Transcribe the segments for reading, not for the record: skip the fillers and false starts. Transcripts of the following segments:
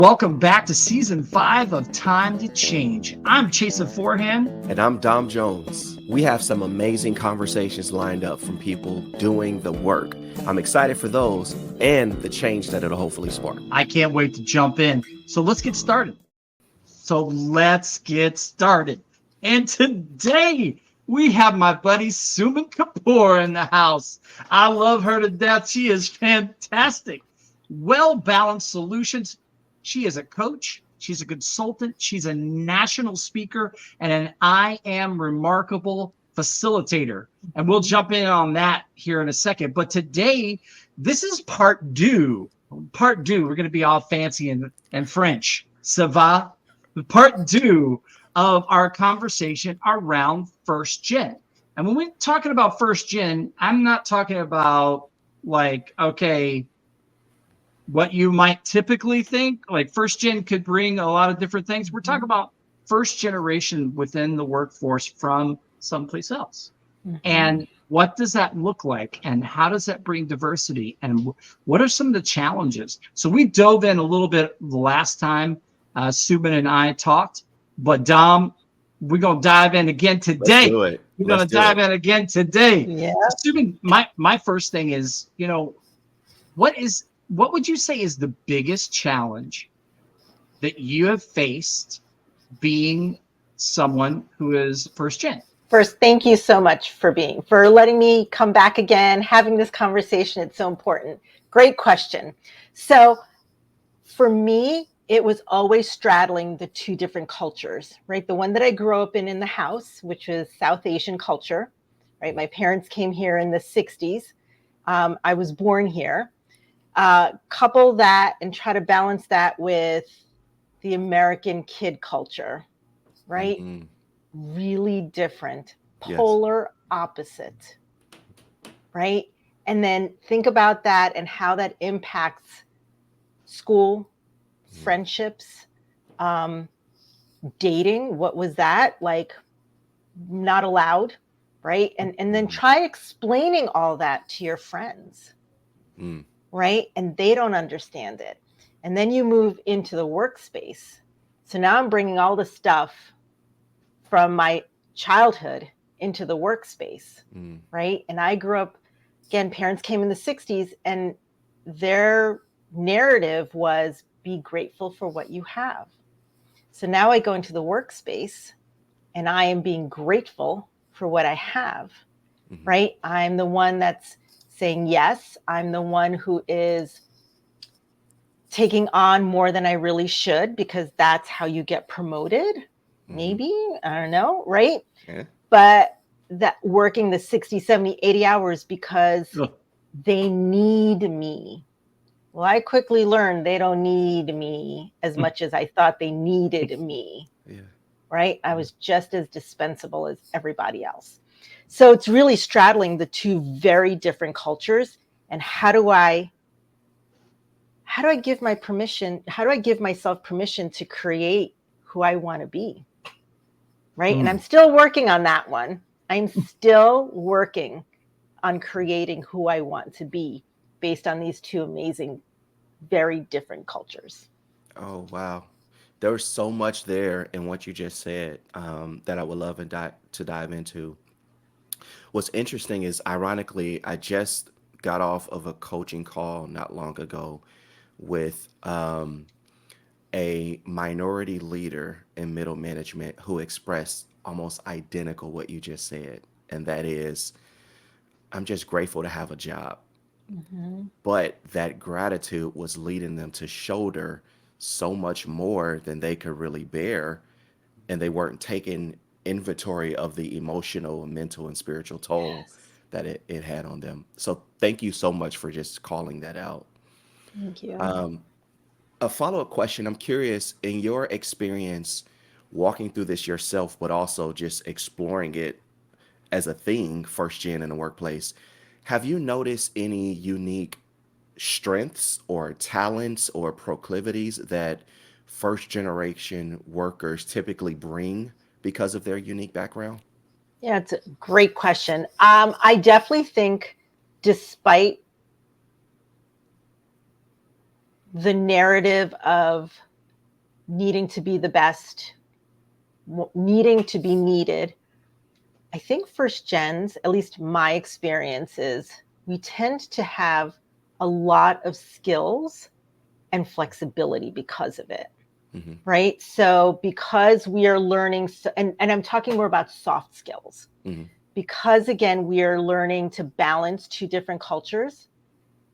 Welcome back to season 5 of Time to Change. I'm Chaser Forehand. And I'm Dom Jones. We have some amazing conversations lined up from people doing the work. I'm excited for those and the change that it'll hopefully spark. I can't wait to jump in. So let's get started. And today we have my buddy Suman Kapur in the house. I love her to death. She is fantastic. Well-balanced solutions. She is a coach. She's a consultant. She's a national speaker and an I Am Remarkable facilitator. And we'll jump in on that here in a second. But today, this is part deux. Part deux. We're going to be all fancy and French. Ça va? Part deux of our conversation around first gen. And when we're talking about first gen, I'm not talking about like, okay, what you might typically think, like first gen could bring a lot of different things. We're talking about first generation within the workforce from someplace else. Mm-hmm. And what does that look like? And how does that bring diversity? And what are some of the challenges? So we dove in a little bit the last time Suman and I talked, but Dom, we're going to dive in again today. Let's do it. We're going to dive in again today. Yeah. Suman, my first thing is, what would you say is the biggest challenge that you have faced being someone who is first gen? First, thank you so much for letting me come back again, having this conversation. It's so important. Great question. So for me, it was always straddling the two different cultures, right? The one that I grew up in the house, which was South Asian culture, right? My parents came here in the 60s. I was born here. Couple that and try to balance that with the American kid culture, right? Mm-hmm. Really different, polar opposite, right? And then think about that and how that impacts school, friendships, dating. What was that like? Not allowed, right? And then try explaining all that to your friends. Right? And they don't understand it. And then you move into the workspace. So now I'm bringing all the stuff from my childhood into the workspace, right? And I grew up, again, parents came in the 60s and their narrative was be grateful for what you have. So now I go into the workspace and I am being grateful for what I have, right? I'm the one that's saying yes. I'm the one who is taking on more than I really should because that's how you get promoted. Maybe, I don't know, right? Yeah. But that working the 60, 70, 80 hours because they need me. Well, I quickly learned they don't need me as much as I thought they needed me, right? I was just as dispensable as everybody else. So it's really straddling the two very different cultures. And how do I give myself permission to create who I want to be? Right. And I'm still working on that one. I'm still working on creating who I want to be based on these two amazing, very different cultures. Oh, wow. There was so much there in what you just said that I would love to dive into. What's interesting is, ironically, I just got off of a coaching call not long ago with a minority leader in middle management who expressed almost identical what you just said. And that is, I'm just grateful to have a job. But that gratitude was leading them to shoulder so much more than they could really bear. And they weren't taking inventory of the emotional, mental, and spiritual toll that it had on them. So thank you so much for just calling that out. Thank you. A follow-up question. I'm curious, in your experience walking through this yourself, but also just exploring it as a thing, first gen in the workplace, have you noticed any unique strengths or talents or proclivities that first generation workers typically bring because of their unique background? Yeah, it's a great question. I definitely think despite the narrative of needing to be the best, needing to be needed. I think first gens, at least my experience is, we tend to have a lot of skills and flexibility because of it. Mm-hmm. Right? So because we are learning, and I'm talking more about soft skills, mm-hmm. because again, we are learning to balance two different cultures,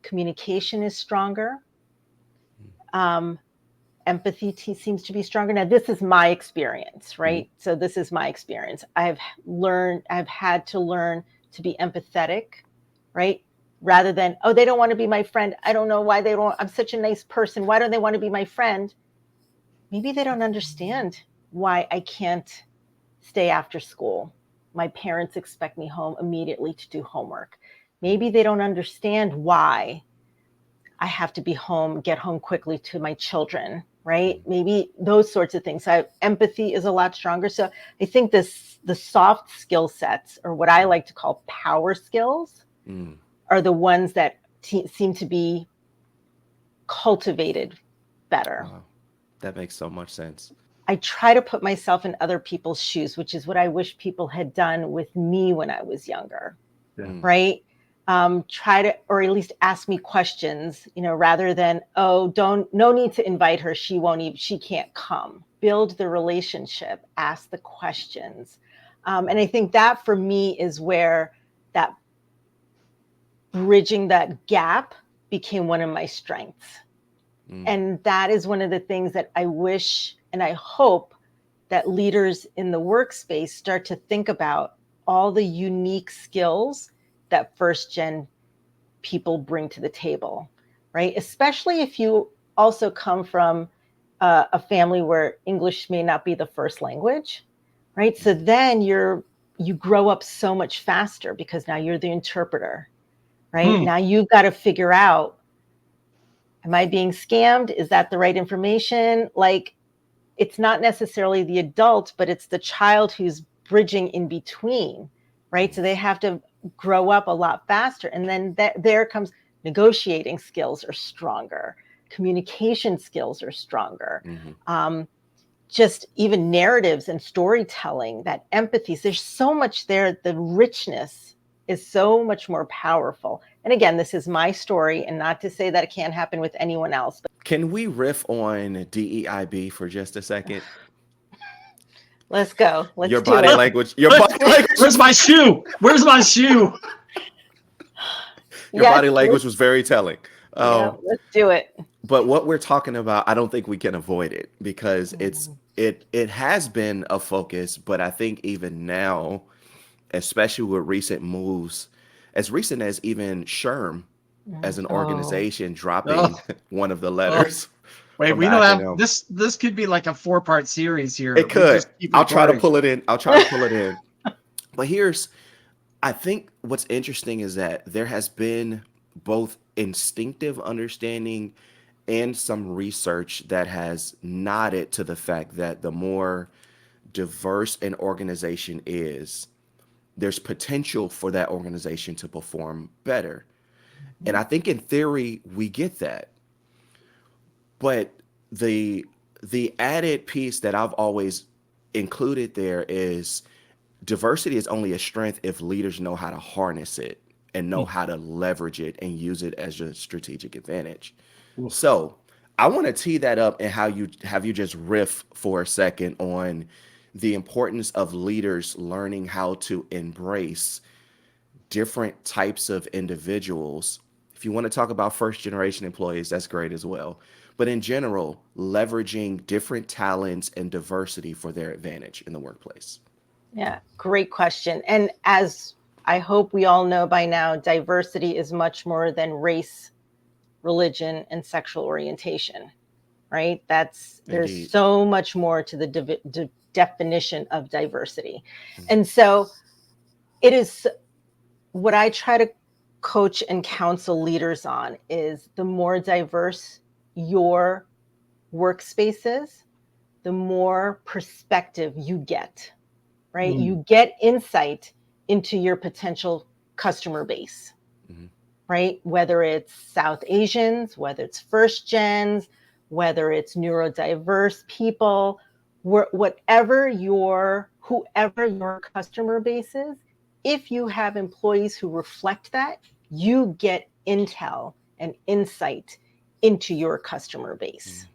communication is stronger. Empathy seems to be stronger. Now, this is my experience, right? Mm-hmm. So this is my experience. I've had to learn to be empathetic, right? Rather than, oh, they don't want to be my friend. I don't know why they don't. I'm such a nice person. Why don't they want to be my friend? Maybe they don't understand why I can't stay after school. My parents expect me home immediately to do homework. Maybe they don't understand why I have to be home, get home quickly to my children, right? Maybe those sorts of things. Empathy is a lot stronger. So I think the soft skill sets, or what I like to call power skills, are the ones that seem to be cultivated better. Wow. That makes so much sense. I try to put myself in other people's shoes, which is what I wish people had done with me when I was younger, right? Try to, or at least ask me questions, rather than, no need to invite her. She can't come. Build the relationship, ask the questions. And I think that for me is where that bridging that gap became one of my strengths. And that is one of the things that I wish and I hope that leaders in the workspace start to think about, all the unique skills that first gen people bring to the table, right? Especially if you also come from a family where English may not be the first language, right? So then you grow up so much faster because now you're the interpreter, right? Now you've got to figure out, am I being scammed? Is that the right information? Like, it's not necessarily the adult, but it's the child who's bridging in between, right? So they have to grow up a lot faster. And then there comes negotiating skills are stronger. Communication skills are stronger. Mm-hmm. Just even narratives and storytelling, that empathy. There's so much there. The richness is so much more powerful. And again, this is my story, and not to say that it can't happen with anyone else. But can we riff on DEIB for just a second? Let's go. Let's your do body it. language. Your body language. Where's my shoe? Where's my shoe? Your body language was very telling. Yeah, let's do it. But what we're talking about, I don't think we can avoid it, because it has been a focus. But I think even now, especially with recent moves, as recent as even SHRM as an organization dropping one of the letters. Wait, we don't have this. This could be like a 4-part series here. It could. I'll try to pull it in. But I think what's interesting is that there has been both instinctive understanding and some research that has nodded to the fact that the more diverse an organization is, there's potential for that organization to perform better. And I think in theory, we get that. But the added piece that I've always included there is diversity is only a strength if leaders know how to harness it and know how to leverage it and use it as a strategic advantage. So I want to tee that up and have you just riff for a second on the importance of leaders learning how to embrace different types of individuals. If you want to talk about first generation employees, that's great as well. But in general, leveraging different talents and diversity for their advantage in the workplace. Yeah, great question. And as I hope we all know by now, diversity is much more than race, religion, and sexual orientation, right? There's so much more to the definition of diversity. And so it is what I try to coach and counsel leaders on is, the more diverse your workspace is, the more perspective you get, right? You get insight into your potential customer base, right? Whether it's South Asians, whether it's first gens, whether it's neurodiverse people, whoever your customer base is, if you have employees who reflect that, you get intel and insight into your customer base,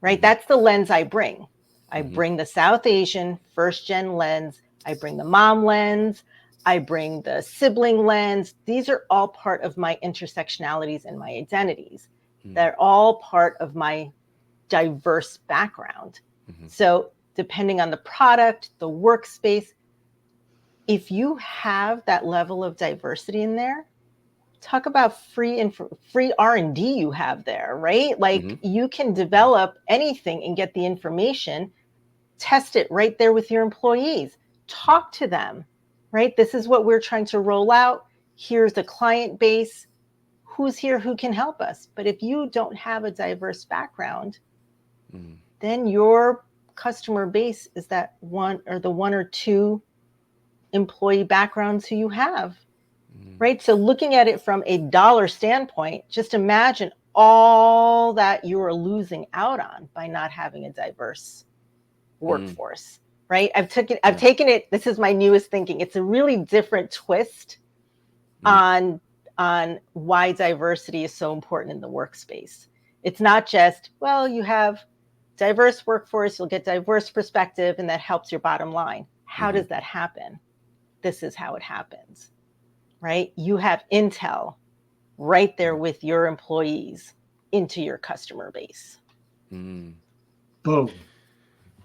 right? That's the lens I bring. I bring the South Asian first gen lens. I bring the mom lens. I bring the sibling lens. These are all part of my intersectionalities and my identities. They're all part of my diverse background. So depending on the product, the workspace, if you have that level of diversity in there, talk about free R&D you have there, right? Like you can develop anything and get the information, test it right there with your employees, talk to them, right? This is what we're trying to roll out. Here's the client base. Who's here who can help us? But if you don't have a diverse background, then your customer base is that one or two employee backgrounds who you have, right? So looking at it from a dollar standpoint, just imagine all that you're losing out on by not having a diverse workforce, right? I've taken it, this is my newest thinking. It's a really different twist on why diversity is so important in the workspace. It's not just, well, you have diverse workforce, you'll get diverse perspective, and that helps your bottom line. How does that happen? This is how it happens, right? You have intel right there with your employees into your customer base. Boom.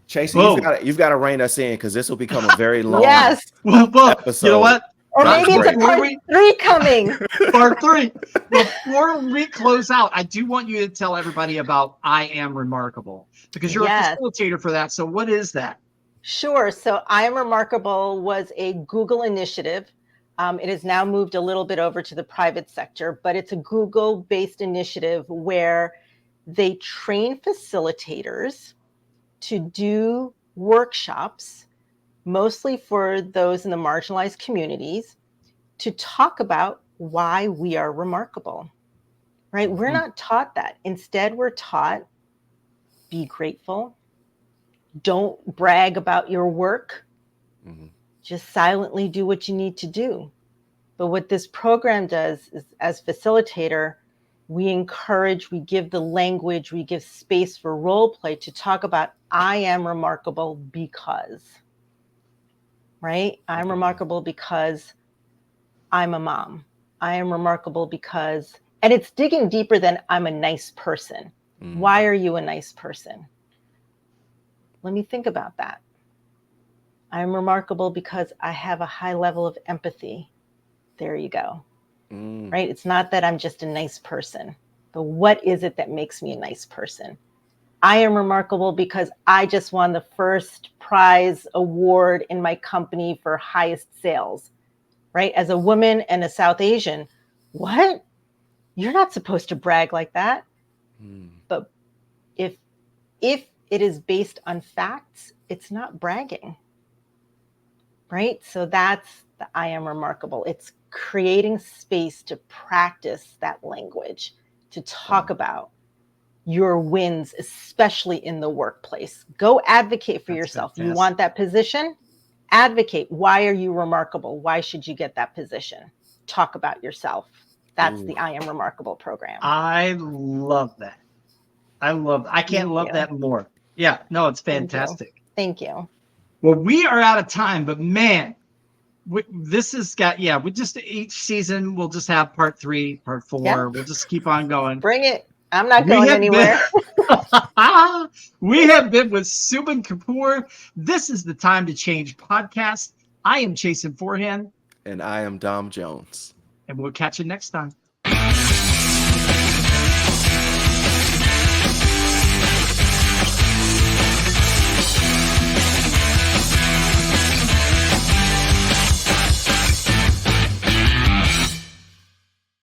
Chase, you've got to rein us in because this will become a very long episode. You know what? Or maybe it's a part 3 coming. Part 3. Before we close out, I do want you to tell everybody about I Am Remarkable, because you're a facilitator for that. So what is that? Sure. So I Am Remarkable was a Google initiative. It has now moved a little bit over to the private sector, but it's a Google-based initiative where they train facilitators to do workshops, mostly for those in the marginalized communities, to talk about why we are remarkable, right? We're not taught that. Instead, we're taught, be grateful. Don't brag about your work. Just silently do what you need to do. But what this program does is, as facilitator, we encourage, we give the language, we give space for role play to talk about, I am remarkable because, right? I'm remarkable because I'm a mom. I am remarkable because, and it's digging deeper than I'm a nice person. Why are you a nice person? Let me think about that. I'm remarkable because I have a high level of empathy. There you go. Right? It's not that I'm just a nice person, but what is it that makes me a nice person? I am remarkable because I just won the first prize award in my company for highest sales, right? As a woman and a South Asian, what? You're not supposed to brag like that. But if it is based on facts, it's not bragging, right? So that's the I am remarkable. It's creating space to practice that language, to talk about your wins, especially in the workplace. Go advocate for yourself. Fantastic. You want that position? Advocate. Why are you remarkable? Why should you get that position? Talk about yourself. That's the I Am Remarkable program. I love that. I can't love that more. Yeah, no, it's fantastic. Thank you. Well, we are out of time, but man, this has got, we just, each season we'll just have part 3, part 4. Yeah. We'll just keep on going. Bring it. I'm not going anywhere. We have been with Suman Kapur. This is the Time to Change podcast. I am Chasen Forehand. And I am Dom Jones. And we'll catch you next time.